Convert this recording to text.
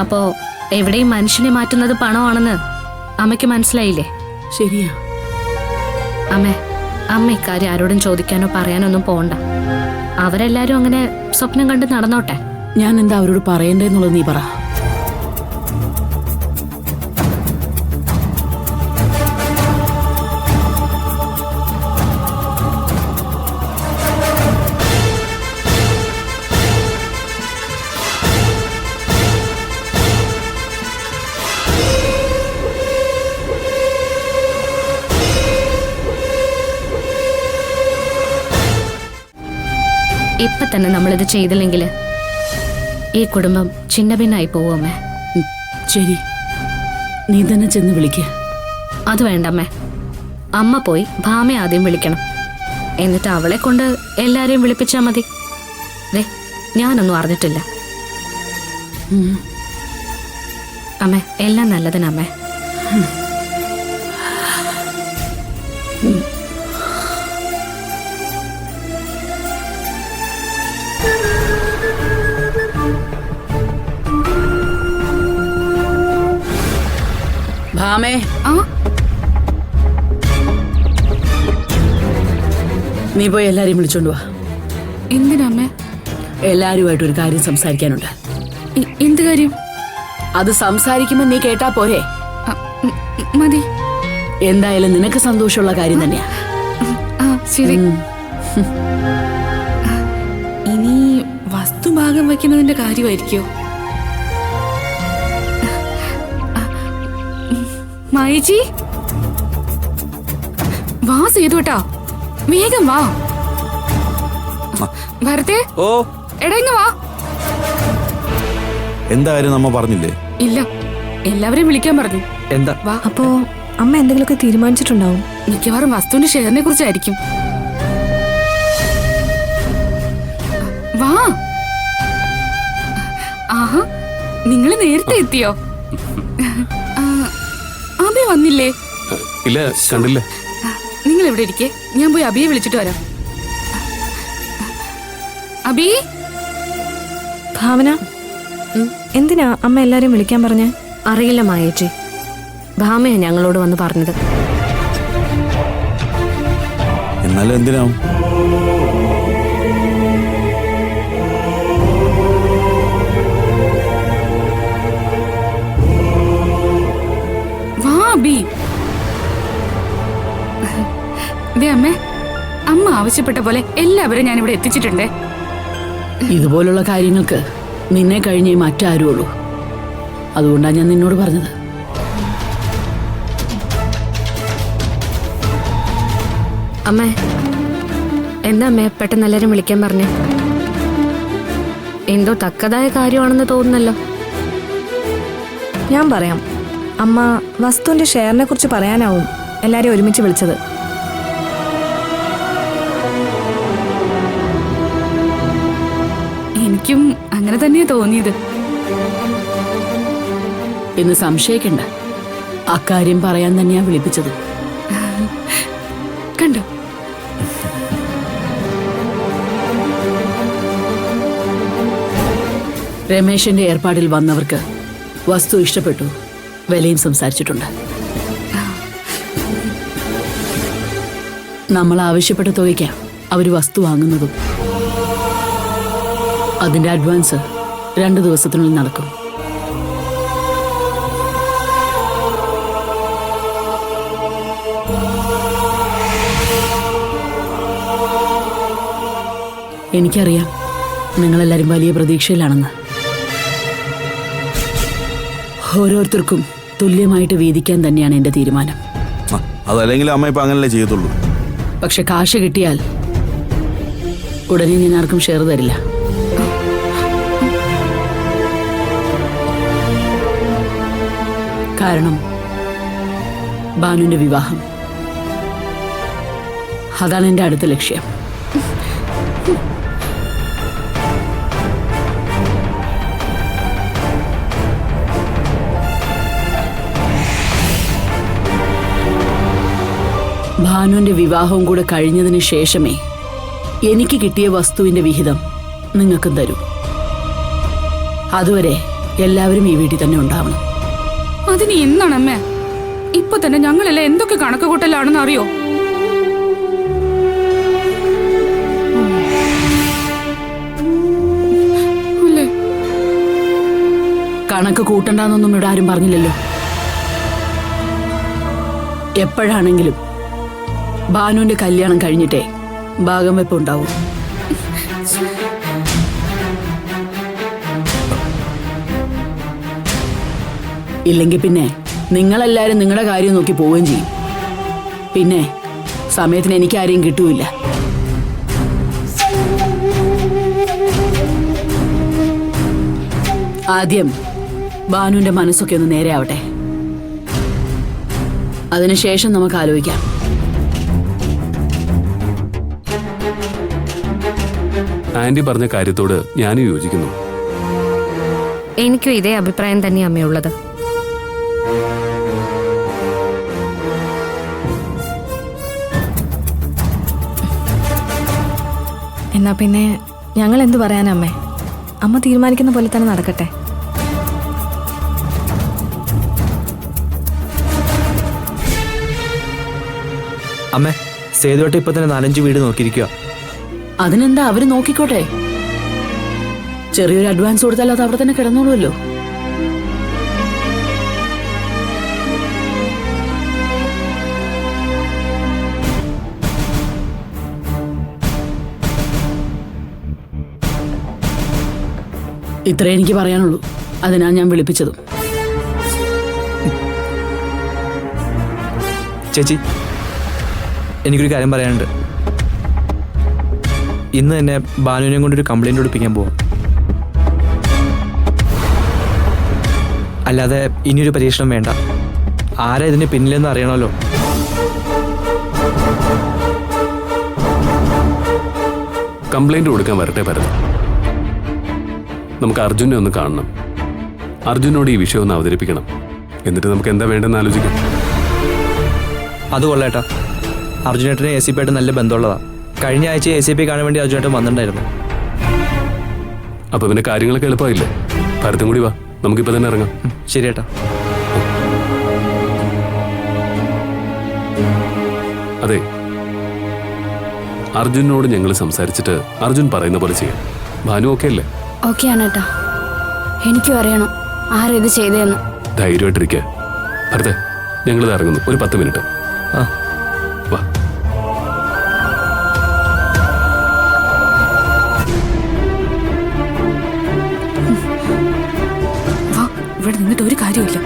അപ്പോ എവിടെയും മനുഷ്യനെ മാറ്റുന്നത് പണമാണെന്ന് അമ്മയ്ക്ക് മനസ്സിലായില്ലേ? ശരിയാ അമ്മ ഇക്കാര്യം ആരോടും ചോദിക്കാനോ പറയാനോ ഒന്നും പോണ്ട. അവരെല്ലാരും അങ്ങനെ സ്വപ്നം കണ്ട് നടന്നോട്ടെ. ഞാൻ എന്താ അവരോട് പറയണ്ടേന്നുള്ളത് നീ പറ. ഇപ്പൊ തന്നെ നമ്മളിത് ചെയ്തില്ലെങ്കിൽ ഈ കുടുംബം ചിന്ന ഭിന്നായി പോവുമേ. ശരി, നീ തന്നെ ചെന്ന് വിളിക്ക. അത് വേണ്ടമ്മേ. അമ്മ പോയി ഭാമയെ ആദ്യം വിളിക്കണം. എന്നിട്ട് അവളെ കൊണ്ട് എല്ലാരെയും വിളിപ്പിച്ചാ മതി. ഞാനൊന്നും അറിഞ്ഞിട്ടില്ല. അമ്മേ, എല്ലാം നല്ലതിനമ്മേ. ഭാമേ, നീ പോയി എല്ലാരെയും വിളിച്ചോണ്ട് വാ. എന്തിനമ്മേ? എല്ലാരുമായിട്ട് ഒരു കാര്യം സംസാരിക്കാനുണ്ട്. എന്ത് കാര്യം? അത് സംസാരിക്കുമ്പോ നീ കേട്ടാ പോരെ? മതി. എന്തായാലും നിനക്ക് സന്തോഷമുള്ള കാര്യം തന്നെയാ. ശരി. ഇനി വസ്തു ഭാഗം വയ്ക്കുന്നതിന്റെ കാര്യമായിരിക്കോ? മായേച്ചി, വാ സേതുട്ടാ, വേഗം വാ. ഭരതേ, എടങ്ങ് വാ. എന്തായാലും നമ്മ പറഞ്ഞില്ലേ? ഇല്ല, എല്ലാവരെയും വിളിക്കാൻ പറഞ്ഞു. എന്താ? അപ്പോ അമ്മ എന്തെങ്കിലുമൊക്കെ തീരുമാനിച്ചിട്ടുണ്ടാവും. മിക്കവാറും വസ്തുവിന്റെ ഷെയറിനെ കുറിച്ചായിരിക്കും. വാ. ആഹാ, നിങ്ങൾ നേരത്തെ എത്തിയോ? അബി വന്നില്ലേ? ഇല്ല, കണ്ടില്ല. നിങ്ങൾ എവിടെ ഇരിക്കേ, ഞാൻ പോയി അബിയെ വിളിച്ചിട്ട് വരാം. അബി. ഭാവന, എന്തിനാ അമ്മ എല്ലാരെയും വിളിക്കാൻ പറഞ്ഞേ? അറിയില്ല മായേച്ചി, ഭാമയാ ഞങ്ങളോട് വന്ന് പറഞ്ഞത്. എന്നാലും എന്തിനാവും? അമ്മേ, അമ്മ ആവശ്യപ്പെട്ട പോലെ എല്ലാവരും ഞാൻ ഇവിടെ എത്തിച്ചിട്ടുണ്ടേ. ഇതുപോലുള്ള കാര്യങ്ങൾക്ക് നിന്നെ കഴിഞ്ഞേ മറ്റാരും ഉള്ളൂ. അതുകൊണ്ടാണ് ഞാൻ നിന്നോട് പറഞ്ഞത്. അമ്മേ, എന്താ അമ്മേ പെട്ടെന്ന് എല്ലാരും വിളിക്കാൻ പറഞ്ഞേ? എന്തോ തക്കതായ കാര്യമാണെന്ന് തോന്നുന്നല്ലോ. ഞാൻ പറയാം. അമ്മ വസ്തുവിന്റെ ഷെയറിനെ കുറിച്ച് പറയാനാവും എല്ലാരെയും ഒരുമിച്ച് വിളിച്ചത്. എനിക്കും അങ്ങനെ തന്നെയാ തോന്നിയത്. എന്ന് സംശയിക്കണ്ട, അക്കാര്യം പറയാൻ തന്നെയാ വിളിപ്പിച്ചത്. കണ്ടോ? രമേശന്റെ ഏർപ്പാടിൽ വന്നവർക്ക് വസ്തു ഇഷ്ടപ്പെട്ടു, വിലയും സംസാരിച്ചിട്ടുണ്ട്. നമ്മൾ ആവശ്യപ്പെട്ട തുകയ്ക്കാ അവര് വസ്തു വാങ്ങുന്നതും. അതിന്റെ അഡ്വാൻസ് 2 ദിവസത്തിനുള്ളിൽ നടക്കും. എനിക്കറിയാം നിങ്ങളെല്ലാരും വലിയ പ്രതീക്ഷയിലാണെന്ന്. ഓരോരുത്തർക്കും തുല്യമായിട്ട് വീതിക്കാൻ തന്നെയാണ് എന്റെ തീരുമാനം. അതല്ലെങ്കിൽ അമ്മ ഇപ്പൊ അങ്ങനല്ലേ ചെയ്യത്തുള്ളൂ. പക്ഷെ കാശ് കിട്ടിയാൽ ഉടനെ ഞാൻ ആർക്കും ഷെയർ തരില്ല. കാരണം ബാനുവിന്റെ വിവാഹം, അതാണ് എന്റെ അടുത്ത ലക്ഷ്യം. ഭാനുവിന്റെ വിവാഹവും കൂടെ കഴിഞ്ഞതിന് ശേഷമേ എനിക്ക് കിട്ടിയ വസ്തുവിന്റെ വിഹിതം നിങ്ങൾക്കും തരൂ. അതുവരെ എല്ലാവരും ഈ വീട്ടിൽ തന്നെ ഉണ്ടാവണം. അതിന് എന്നാണ് അമ്മേ? ഇപ്പൊ തന്നെ ഞങ്ങളെല്ലാം എന്തൊക്കെ കണക്ക് കൂട്ടലാണെന്ന് അറിയോ? അല്ലേ? കണക്ക് കൂട്ടണ്ടെന്നൊന്നും ഇവിടെ ആരും പറഞ്ഞില്ലല്ലോ. എപ്പോഴാണെങ്കിലും ഭാനുവിന്റെ കല്യാണം കഴിഞ്ഞിട്ടേ ഭാഗം വെപ്പ് ഉണ്ടാവും. ഇല്ലെങ്കിൽ പിന്നെ നിങ്ങളെല്ലാരും നിങ്ങളുടെ കാര്യം നോക്കി പോവുകയും ചെയ്യും. പിന്നെ സമയത്തിന് എനിക്ക് ആരെയും കിട്ടൂല. ആദ്യം ഭാനുവിന്റെ മനസ്സൊക്കെ ഒന്ന് നേരെ ആവട്ടെ. അതിനുശേഷം നമുക്ക് ആലോചിക്കാം. ആന്റി പറഞ്ഞ കാര്യത്തോട് ഞാനും യോജിക്കുന്നു. എനിക്കും ഇതേ അഭിപ്രായം തന്നെ അമ്മയുള്ളത്. എന്നാ പിന്നെ ഞങ്ങൾ എന്തു പറയാനാ അമ്മേ? അമ്മ തീരുമാനിക്കുന്ന പോലെ തന്നെ നടക്കട്ടെ. അമ്മേ, സേതുവേട്ട ഇപ്പൊ തന്നെ 4-5 വീട് നോക്കിയിരിക്കുക. അതിനെന്താ, അവര് നോക്കിക്കോട്ടെ. ചെറിയൊരു അഡ്വാൻസ് കൊടുത്താൽ അത് അവിടെ തന്നെ കിടന്നോളൂല്ലോ. ഇത്രേ എനിക്ക് പറയാനുള്ളൂ. അതിനാ ഞാൻ വിളിപ്പിച്ചതും. ചേച്ചി, എനിക്കൊരു കാര്യം പറയാനുണ്ട്. ഇന്ന് തന്നെ ഭാനുവിനെ കൊണ്ടൊരു കംപ്ലൈന്റ് കൊടുപ്പിക്കാൻ പോവാം. അല്ലാതെ ഇനിയൊരു പരീക്ഷണം വേണ്ട. ആരാ ഇതിന് പിന്നിലെന്ന് അറിയണമല്ലോ. കംപ്ലൈന്റ് കൊടുക്കാൻ വരട്ടെ ഭരത്. നമുക്ക് അർജുനെ ഒന്ന് കാണണം. അർജുനോട് ഈ വിഷയം ഒന്ന് അവതരിപ്പിക്കണം. എന്നിട്ട് നമുക്ക് എന്താ വേണ്ടെന്ന് ആലോചിക്കാം. അത് കൊള്ളേട്ടാ. അർജുനേട്ടന് ACP ആയിട്ട് നല്ല ബന്ധമുള്ളതാ. കഴിഞ്ഞ ആഴ്ച ACP കാണാൻ വേണ്ടി അർജുനേട്ടൻ വന്നിട്ടുണ്ടായിരുന്നു. അപ്പൊ പിന്നെ കാര്യങ്ങളൊക്കെ എളുപ്പമായില്ലേ? ഭരതും കൂടി വാ, നമുക്കിപ്പോ തന്നെ ഇറങ്ങാം. ശരിയേട്ടാ. അതെ, അർജുനോട് ഞങ്ങൾ സംസാരിച്ചിട്ട് അർജുൻ പറയുന്ന പോലെ ചെയ്യാം. ഭാനു ഓക്കെ അല്ലേ? ഓക്കെ ആണ് ഏട്ടാ. എനിക്കും അറിയണം ആരിത് ചെയ്തതെന്ന്. ധൈര്യമായിട്ടിരിക്കുക ഭരതേ. ഞങ്ങളിത് ഇറങ്ങുന്നു. ഒരു 10 മിനിറ്റ്. ആ, വാ. ഇവിടെ നിന്നിട്ട് ഒരു കാര്യമില്ല.